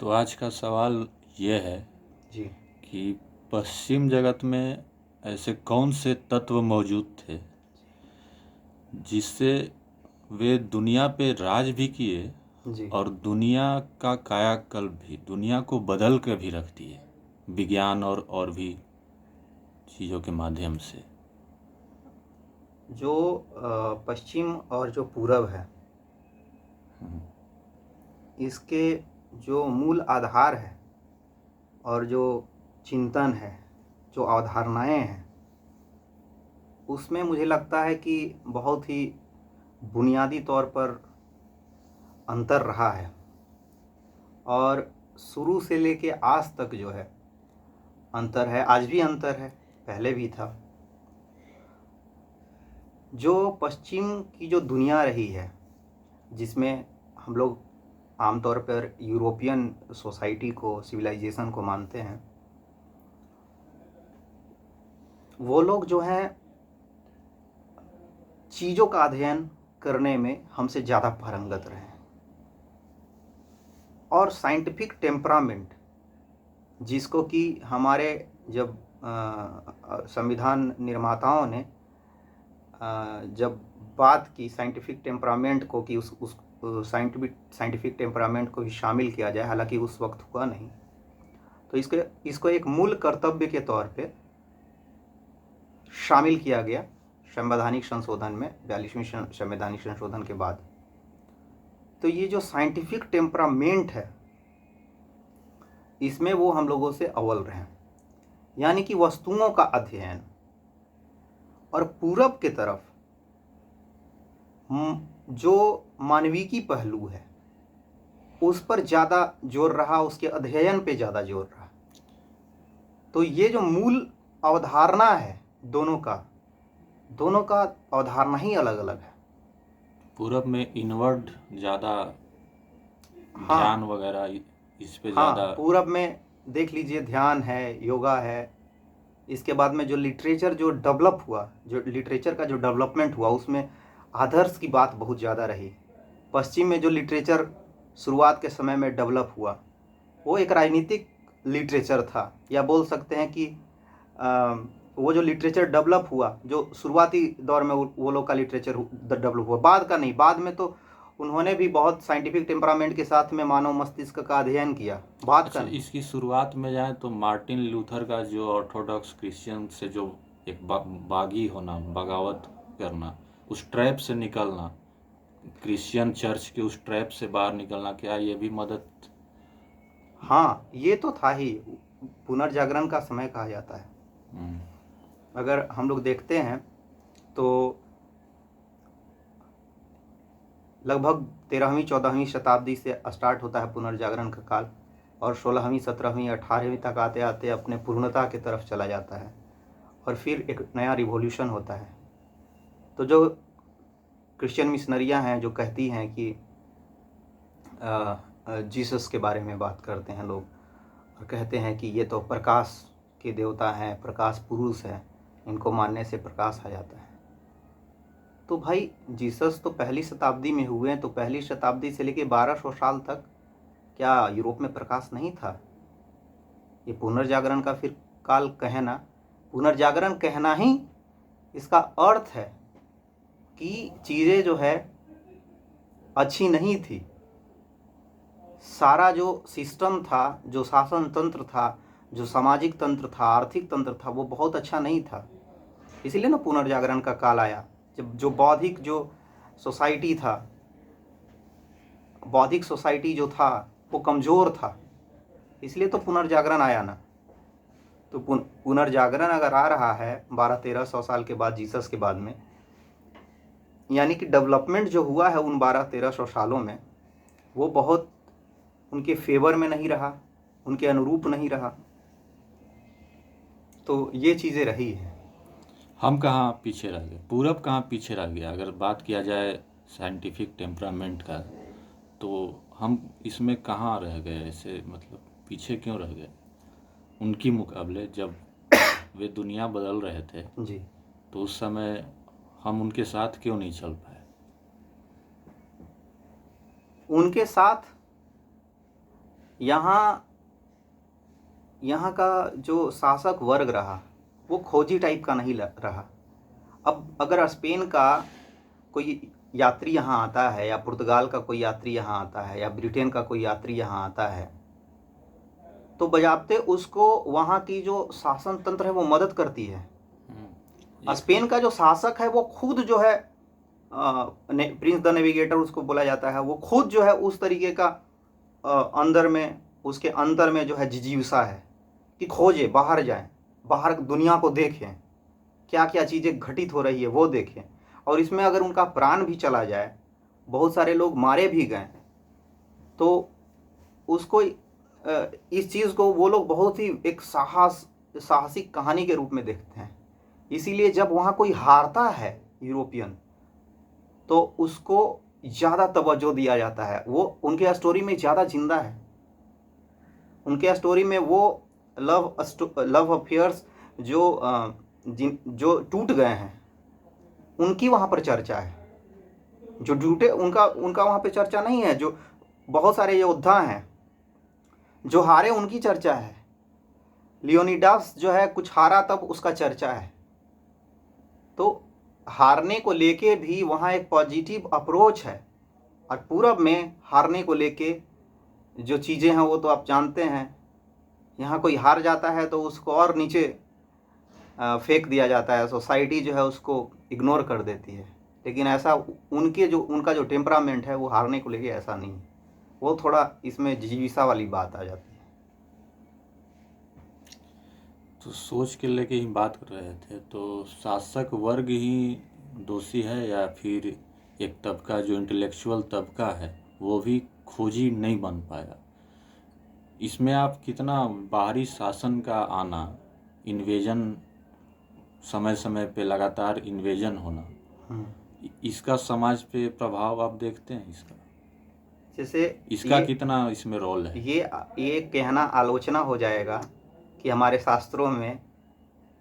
तो आज का सवाल ये है जी। कि पश्चिम जगत में ऐसे कौन से तत्व मौजूद थे जिससे वे दुनिया पे राज भी किए जी। और दुनिया का कायाकल्प भी, दुनिया को बदल कर भी रख दिए विज्ञान और भी चीज़ों के माध्यम से। जो पश्चिम और जो पूरब है, इसके जो मूल आधार है और जो चिंतन है, जो अवधारणाएं हैं, उसमें मुझे लगता है कि बहुत ही बुनियादी तौर पर अंतर रहा है। और शुरू से लेके आज तक जो है अंतर है, आज भी अंतर है, पहले भी था। जो पश्चिम की जो दुनिया रही है, जिसमें हम लोग आमतौर पर यूरोपियन सोसाइटी को, सिविलाइजेशन को मानते हैं, वो लोग जो हैं चीज़ों का अध्ययन करने में हमसे ज़्यादा पारंगत रहे हैं। और साइंटिफिक टेम्परामेंट, जिसको कि हमारे जब संविधान निर्माताओं ने जब बात की साइंटिफिक टेम्परामेंट को कि उस साइंटिफिक टेम्परामेंट को भी शामिल किया जाए, हालांकि उस वक्त हुआ नहीं, तो इसको एक मूल कर्तव्य के तौर पे शामिल किया गया संवैधानिक संशोधन में, 42वीं संवैधानिक संशोधन के बाद। तो ये जो साइंटिफिक टेम्परामेंट है, इसमें वो हम लोगों से अव्वल रहे, यानी कि वस्तुओं का अध्ययन। और पूरब के तरफ जो मानविकी पहलू है, उस पर ज़्यादा जोर रहा, उसके अध्ययन पे ज़्यादा जोर रहा। तो ये जो मूल अवधारणा है दोनों का अवधारणा ही अलग अलग है। पूरब में इनवर्ड ज़्यादा हाँ। ध्यान वगैरह इस पे हाँ, ज़्यादा। पूरब में देख लीजिए, ध्यान है, योगा है। इसके बाद में जो लिटरेचर जो डेवलप हुआ, जो लिटरेचर का जो डेवलपमेंट हुआ, उसमें आदर्श की बात बहुत ज़्यादा रही। पश्चिम में जो लिटरेचर शुरुआत के समय में डेवलप हुआ, वो एक राजनीतिक लिटरेचर था, या बोल सकते हैं कि वो जो लिटरेचर डेवलप हुआ, जो शुरुआती दौर में वो लोग का लिटरेचर डेवलप हुआ, बाद का नहीं। बाद में तो उन्होंने भी बहुत साइंटिफिक टेम्परामेंट के साथ में मानव मस्तिष्क का अध्ययन किया, बाद का अच्छा, नहीं। इसकी शुरुआत में जाए तो मार्टिन लूथर का जो ऑर्थोडॉक्स क्रिश्चियन से जो एक बागी होना, बगावत करना, उस ट्रैप से निकलना, क्रिश्चियन चर्च के उस ट्रैप से बाहर निकलना, क्या ये भी मदद? हाँ, ये तो था ही, पुनर्जागरण का समय कहा जाता है। अगर हम लोग देखते हैं तो लगभग 13वीं 14वीं शताब्दी से स्टार्ट होता है पुनर्जागरण का काल, और 16वीं 17वीं 18वीं तक आते आते अपने पूर्णता की तरफ चला जाता है, और फिर एक नया रिवॉल्यूशन होता है। तो जो क्रिश्चियन मिशनरियां हैं, जो कहती हैं कि जीसस के बारे में बात करते हैं लोग, और कहते हैं कि ये तो प्रकाश के देवता हैं, प्रकाश पुरुष हैं, इनको मानने से प्रकाश आ जाता है। तो भाई, जीसस तो पहली शताब्दी में हुए हैं, तो पहली शताब्दी से लेकर 1200 साल तक क्या यूरोप में प्रकाश नहीं था? ये पुनर्जागरण का फिर काल कहना, पुनर्जागरण कहना ही इसका अर्थ है कि चीज़ें जो है अच्छी नहीं थी। सारा जो सिस्टम था, जो शासन तंत्र था, जो सामाजिक तंत्र था, आर्थिक तंत्र था, वो बहुत अच्छा नहीं था। इसीलिए ना पुनर्जागरण का काल आया, जब जो बौद्धिक जो सोसाइटी था, बौद्धिक सोसाइटी जो था वो कमज़ोर था, इसलिए तो पुनर्जागरण आया ना। तो पुनर्जागरण अगर आ रहा है 1200-1300 साल के बाद, जीसस के बाद में, यानी कि डेवलपमेंट जो हुआ है उन 1200-1300 सालों में, वो बहुत उनके फेवर में नहीं रहा, उनके अनुरूप नहीं रहा। तो ये चीज़ें रही हैं। हम कहाँ पीछे रह गए, पूरब कहाँ पीछे रह गया? अगर बात किया जाए साइंटिफिक टेम्परामेंट का, तो हम इसमें कहाँ रह गए? ऐसे मतलब पीछे क्यों रह गए उनकी मुकाबले? जब वे दुनिया बदल रहे थे जी। तो उस समय हम उनके साथ क्यों नहीं चल पाए? उनके साथ यहाँ यहाँ का जो शासक वर्ग रहा वो खोजी टाइप का नहीं रहा। अब अगर स्पेन का कोई यात्री यहाँ आता है, या पुर्तगाल का कोई यात्री यहाँ आता है, या ब्रिटेन का कोई यात्री यहाँ आता है, तो बजाते उसको वहाँ की जो शासन तंत्र है वो मदद करती है। स्पेन का जो शासक है वो खुद जो है प्रिंस द नेविगेटर उसको बोला जाता है, वो खुद जो है उस तरीके का अंदर में, उसके अंदर में जो है जिजीविसा है कि खोजे, बाहर जाएं, बाहर दुनिया को देखें, क्या क्या चीज़ें घटित हो रही है वो देखें। और इसमें अगर उनका प्राण भी चला जाए, बहुत सारे लोग मारे भी गए, तो उसको इस चीज़ को वो लोग बहुत ही एक साहसिक कहानी के रूप में देखते हैं। इसीलिए जब वहाँ कोई हारता है यूरोपियन, तो उसको ज़्यादा तवज्जो दिया जाता है। वो उनके स्टोरी में ज़्यादा जिंदा है। उनके स्टोरी में वो लव अफेयर्स जो टूट गए हैं उनकी वहाँ पर चर्चा है। जो टूटे उनका वहाँ पे चर्चा नहीं है। जो बहुत सारे योद्धा हैं जो हारे उनकी चर्चा है। लियोनिडास जो है कुछ हारा तब उसका चर्चा है। तो हारने को लेके भी वहाँ एक पॉजिटिव अप्रोच है। और पूरब में हारने को लेके जो चीज़ें हैं वो तो आप जानते हैं। यहाँ कोई हार जाता है तो उसको और नीचे फेंक दिया जाता है। सोसाइटी जो है उसको इग्नोर कर देती है। लेकिन ऐसा उनका जो टेम्परामेंट है वो हारने को लेके ऐसा नहीं है। वो थोड़ा इसमें जिजीविसा वाली बात आ जाती है। तो सोच के लेके ही बात कर रहे थे, तो शासक वर्ग ही दोषी है या फिर एक तबका जो इंटेलेक्चुअल तबका है वो भी खोजी नहीं बन पाया? इसमें आप कितना बाहरी शासन का आना, इन्वेजन, समय समय पे लगातार इन्वेजन होना, इसका समाज पे प्रभाव आप देखते हैं? जैसे इसका कितना इसमें रोल है? ये कहना आलोचना हो जाएगा कि हमारे शास्त्रों में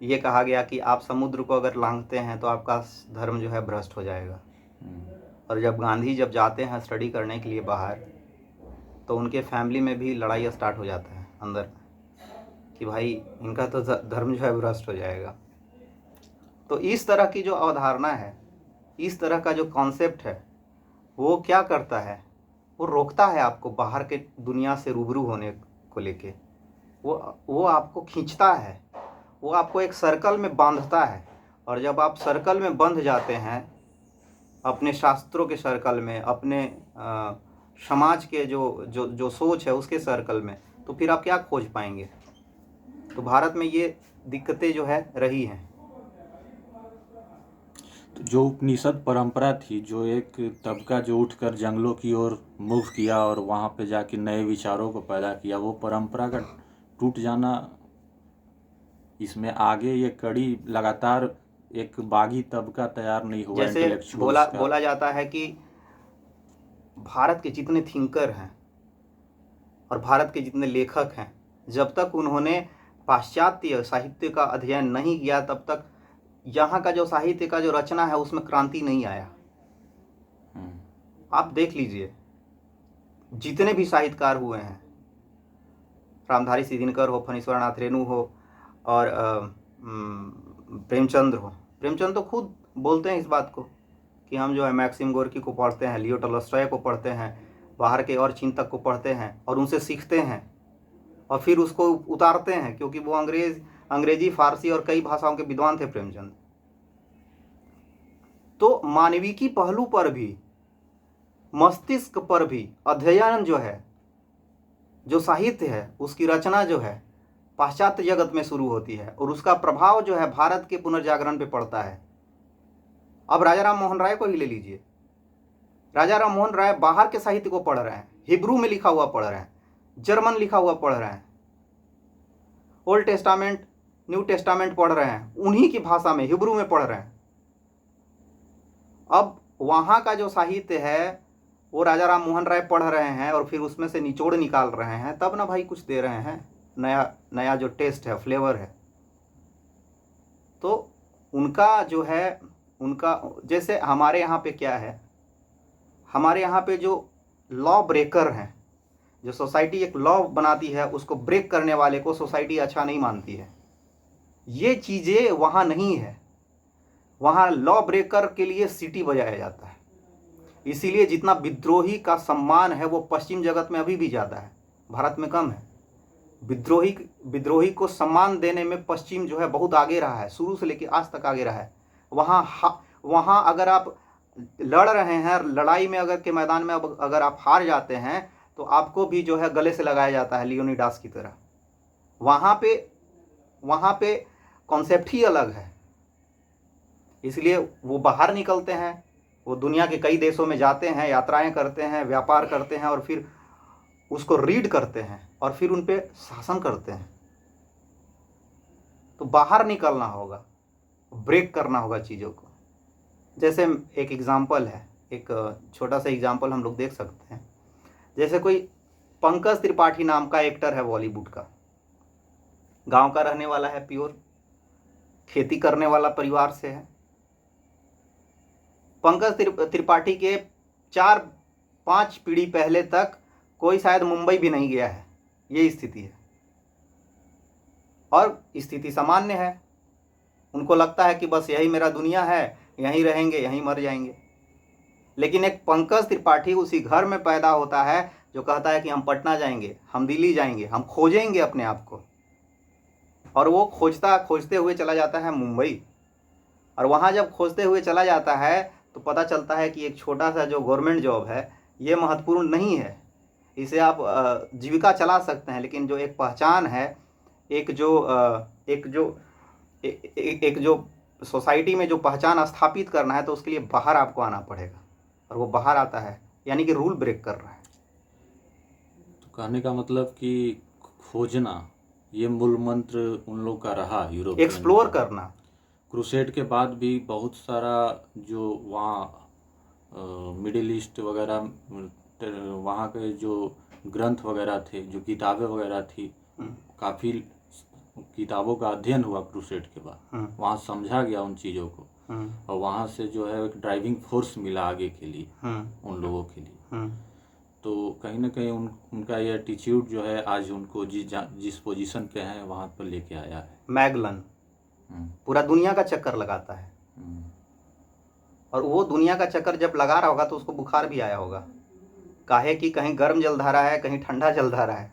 ये कहा गया कि आप समुद्र को अगर लांघते हैं तो आपका धर्म जो है भ्रष्ट हो जाएगा। और जब गांधी जाते हैं स्टडी करने के लिए बाहर, तो उनके फैमिली में भी लड़ाई स्टार्ट हो जाता है अंदर कि भाई इनका तो धर्म जो है भ्रष्ट हो जाएगा। तो इस तरह की जो अवधारणा है, इस तरह का जो कॉन्सेप्ट है, वो क्या करता है, वो रोकता है आपको बाहर के दुनिया से रूबरू होने को लेके। वो आपको खींचता है, वो आपको एक सर्कल में बांधता है। और जब आप सर्कल में बंध जाते हैं, अपने शास्त्रों के सर्कल में, अपने समाज के जो सोच है उसके सर्कल में, तो फिर आप क्या खोज पाएंगे? तो भारत में ये दिक्कतें जो है रही हैं। तो जो उपनिषद परंपरा थी, जो एक तबका जो उठकर जंगलों की ओर मूव किया और वहाँ पे जाके नए विचारों को पैदा किया, वो परंपरा का टूट जाना, इसमें आगे ये कड़ी लगातार एक बागी तबका तैयार नहीं हुआ। जैसे बोला जाता है कि भारत के जितने थिंकर हैं और भारत के जितने लेखक हैं, जब तक उन्होंने पाश्चात्य साहित्य का अध्ययन नहीं किया, तब तक यहाँ का जो साहित्य का जो रचना है उसमें क्रांति नहीं आया। आप देख लीजिए, जितने भी साहित्यकार हुए हैं, रामधारी सिद्धिनकर हो, फणीश्वरनाथ रेणु हो, और प्रेमचंद हो। प्रेमचंद तो खुद बोलते हैं इस बात को कि हम जो है मैक्सिम गोर्की को पढ़ते हैं, लियो टॉल्स्टॉय को पढ़ते हैं, बाहर के और चिंतक को पढ़ते हैं और उनसे सीखते हैं और फिर उसको उतारते हैं, क्योंकि वो अंग्रेजी, फारसी और कई भाषाओं के विद्वान थे प्रेमचंद। तो मानविकी पहलू पर भी, मस्तिष्क पर भी अध्ययन जो है, जो साहित्य है, उसकी रचना जो है पाश्चात्य जगत में शुरू होती है और उसका प्रभाव जो है भारत के पुनर्जागरण पे पड़ता है। अब राजा राम मोहन राय को ही ले लीजिए। राजा राम मोहन राय बाहर के साहित्य को पढ़ रहे हैं, हिब्रू में लिखा हुआ पढ़ रहे हैं, जर्मन लिखा हुआ पढ़ रहे हैं, ओल्ड टेस्टामेंट, न्यू टेस्टामेंट पढ़ रहे हैं, उन्हीं की भाषा में, हिब्रू में पढ़ रहे हैं। अब वहाँ का जो साहित्य है वो राजा राम मोहन राय पढ़ रहे हैं और फिर उसमें से निचोड़ निकाल रहे हैं, तब ना भाई कुछ दे रहे हैं, नया जो टेस्ट है, फ्लेवर है। तो उनका जो है, उनका जैसे हमारे यहाँ पे क्या है, हमारे यहाँ पे जो लॉ ब्रेकर हैं, जो सोसाइटी एक लॉ बनाती है उसको ब्रेक करने वाले को सोसाइटी अच्छा नहीं मानती है। ये चीज़ें वहाँ नहीं है। वहाँ लॉ ब्रेकर के लिए सीटी बजाया जाता है। इसीलिए जितना विद्रोही का सम्मान है वो पश्चिम जगत में अभी भी ज़्यादा है, भारत में कम है। विद्रोही को सम्मान देने में पश्चिम जो है बहुत आगे रहा है, शुरू से लेकर आज तक आगे रहा है। वहाँ अगर आप लड़ रहे हैं, लड़ाई में अगर के मैदान में अगर आप हार जाते हैं तो आपको भी जो है गले से लगाया जाता है, लियोनिडास की तरह। वहाँ पे कॉन्सेप्ट ही अलग है। इसलिए वो बाहर निकलते हैं, वो दुनिया के कई देशों में जाते हैं, यात्राएं करते हैं, व्यापार करते हैं और फिर उसको रीड करते हैं और फिर उन पे शासन करते हैं। तो बाहर निकलना होगा, ब्रेक करना होगा चीज़ों को। जैसे एक एग्जाम्पल है, एक छोटा सा एग्जाम्पल हम लोग देख सकते हैं। जैसे कोई पंकज त्रिपाठी नाम का एक्टर है बॉलीवुड का, गांव का रहने वाला है, प्योर खेती करने वाला परिवार से है। पंकज त्रिपाठी के 4-5 पीढ़ी पहले तक कोई शायद मुंबई भी नहीं गया है, ये स्थिति है। और स्थिति सामान्य है, उनको लगता है कि बस यही मेरा दुनिया है, यहीं रहेंगे, यहीं मर जाएंगे। लेकिन एक पंकज त्रिपाठी उसी घर में पैदा होता है जो कहता है कि हम पटना जाएंगे, हम दिल्ली जाएंगे, हम खोजेंगे अपने आप को। और वो खोजते हुए चला जाता है मुंबई। और वहाँ जब खोजते हुए चला जाता है तो पता चलता है कि एक छोटा सा जो गवर्नमेंट जॉब है ये महत्वपूर्ण नहीं है, इसे आप जीविका चला सकते हैं, लेकिन जो एक पहचान है, एक जो सोसाइटी में जो पहचान स्थापित करना है, तो उसके लिए बाहर आपको आना पड़ेगा। और वो बाहर आता है, यानी कि रूल ब्रेक कर रहा है। तो कहने का मतलब कि खोजना ये मूल मंत्र उन लोग का रहा, यूरोपियन एक्सप्लोर का। करना। क्रूसेड के बाद भी बहुत सारा जो वहाँ मिडिल ईस्ट वगैरह, वहाँ के जो ग्रंथ वगैरह थे, जो किताबें वगैरह थी, काफ़ी किताबों का अध्ययन हुआ क्रूसेड के बाद। वहाँ समझा गया उन चीज़ों को, और वहाँ से जो है एक ड्राइविंग फोर्स मिला आगे के लिए, उन लोगों के लिए। तो कहीं ना कहीं उनका ये एटीट्यूड जो है आज उनको जिस पोजीशन पे हैं वहाँ पर लेके आया है। मैगलन पूरा दुनिया का चक्कर लगाता है, और वो दुनिया का चक्कर जब लगा रहा होगा तो उसको बुखार भी आया होगा। काहे कि कहीं गर्म जलधारा है, कहीं ठंडा जलधारा है,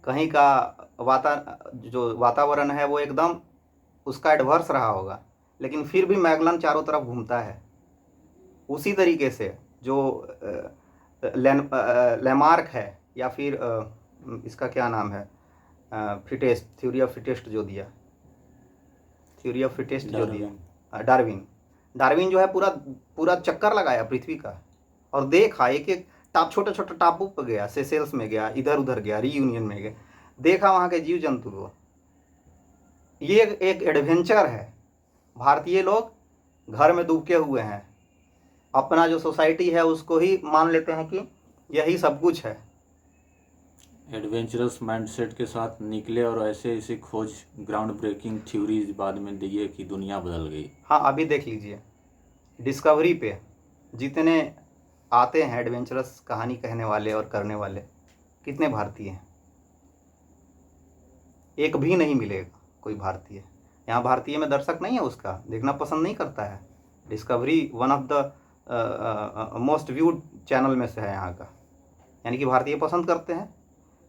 कहीं का जो वातावरण है वो एकदम उसका एडवर्स रहा होगा, लेकिन फिर भी मैगलन चारों तरफ घूमता है। उसी तरीके से जो लेमार्क है, या फिर इसका क्या नाम है, थ्योरी ऑफ फिटेस्ट जो दिया, डार्विन जो है पूरा चक्कर लगाया पृथ्वी का, और देखा एक छोटे छोटे टापू पर गया, सेशेल्स में गया, इधर उधर गया, रीयूनियन में गया, देखा वहाँ के जीव जंतु को। ये एक एडवेंचर है। भारतीय लोग घर में डूबके हुए हैं, अपना जो सोसाइटी है उसको ही मान लेते हैं कि यही सब कुछ है। एडवेंचरस माइंडसेट के साथ निकले और ऐसे ऐसे खोज, ग्राउंड ब्रेकिंग थ्योरीज बाद में दिए कि दुनिया बदल गई। हाँ, अभी देख लीजिए डिस्कवरी पे जितने आते हैं एडवेंचरस कहानी कहने वाले और करने वाले, कितने भारतीय हैं? एक भी नहीं मिलेगा कोई भारतीय। यहाँ भारतीय में दर्शक नहीं है, उसका देखना पसंद नहीं करता है। Discovery one of the most viewed channel में से है यहाँ का, यानी कि भारतीय पसंद करते हैं।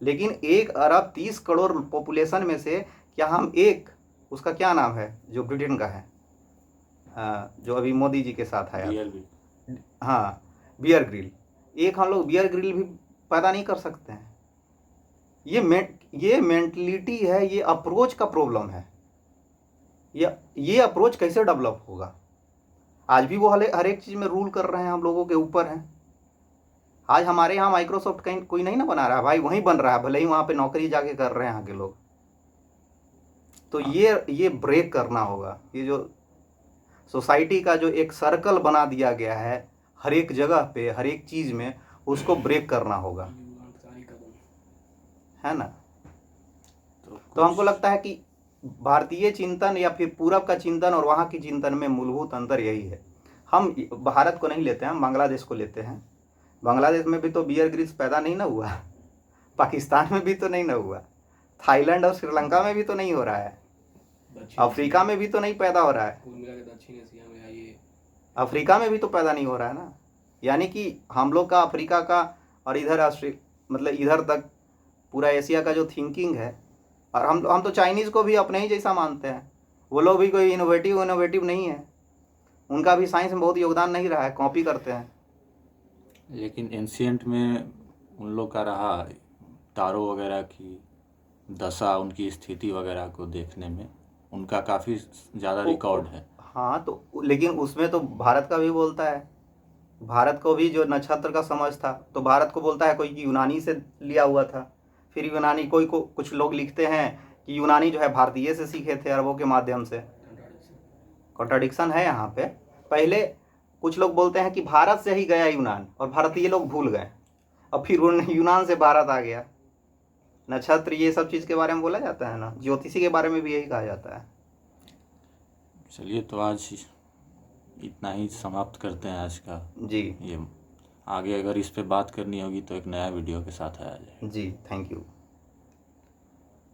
लेकिन 1 अरब 30 करोड़ पॉपुलेशन में से क्या हम एक, उसका क्या नाम है जो ब्रिटेन का है, जो अभी मोदी जी के साथ आया, हाँ, बियर ग्रिल, एक हम लोग बियर ग्रिल भी पैदा नहीं कर सकते हैं। ये मेंटलिटी है, ये अप्रोच का प्रॉब्लम है। ये अप्रोच कैसे डेवलप होगा? आज भी वो हर एक चीज़ में रूल कर रहे हैं, हम लोगों के ऊपर हैं। आज हमारे यहाँ माइक्रोसॉफ्ट कहीं कोई नहीं ना बना रहा है भाई, वहीं बन रहा है, भले ही वहाँ पे नौकरी जाके कर रहे हैं यहाँ के लोग। तो ये ब्रेक करना होगा। ये जो सोसाइटी का जो एक सर्कल बना दिया गया है हर एक जगह पे, हर एक चीज़ में, उसको ब्रेक करना होगा, है ना? तो हमको लगता है कि भारतीय चिंतन या फिर पूरब का चिंतन और वहाँ की चिंतन में मूलभूत अंतर यही है। हम भारत को नहीं लेते हैं, हम बांग्लादेश को लेते हैं। बांग्लादेश में भी तो बियर ग्रिल्स पैदा नहीं ना हुआ, पाकिस्तान में भी तो नहीं ना हुआ, थाईलैंड और श्रीलंका में भी तो नहीं हो रहा है, अफ्रीका में भी तो नहीं पैदा हो रहा है, कुल मिला के दक्षिण एशिया में है ये। अफ्रीका में भी तो पैदा नहीं हो रहा है ना। यानी कि हम लोग का अफ्रीका का और इधर मतलब इधर तक पूरा एशिया का जो थिंकिंग है, और हम तो चाइनीज़ को भी अपने ही जैसा मानते हैं। वो लोग भी कोई इनोवेटिव नहीं है, उनका भी साइंस में बहुत योगदान नहीं रहा है, कॉपी करते हैं। लेकिन एंशियंट में उन लोग का रहा तारों वगैरह की दशा, उनकी स्थिति वगैरह को देखने में उनका काफ़ी ज़्यादा रिकॉर्ड है। हाँ तो लेकिन उसमें तो भारत का भी बोलता है, भारत को भी जो नक्षत्र का समझ था तो भारत को बोलता है कोई कि यूनानी से लिया हुआ था, फिर यूनानी कोई को कुछ लोग लिखते हैं कि यूनानी जो है भारतीय से सीखे थे, अरबों के माध्यम से। कॉन्ट्राडिक्शन है यहाँ पे। पहले कुछ लोग बोलते हैं कि भारत से ही गया यूनान और भारतीय लोग भूल गए, और फिर उन यूनान से भारत आ गया। नक्षत्र ये सब चीज़ के बारे में बोला जाता है ना, ज्योतिषी के बारे में भी यही कहा जाता है। चलिए, तो आज इतना ही समाप्त करते हैं आज का जी ये। आगे अगर इस पे बात करनी होगी तो एक नया वीडियो के साथ आया जाए। जी, थैंक यू।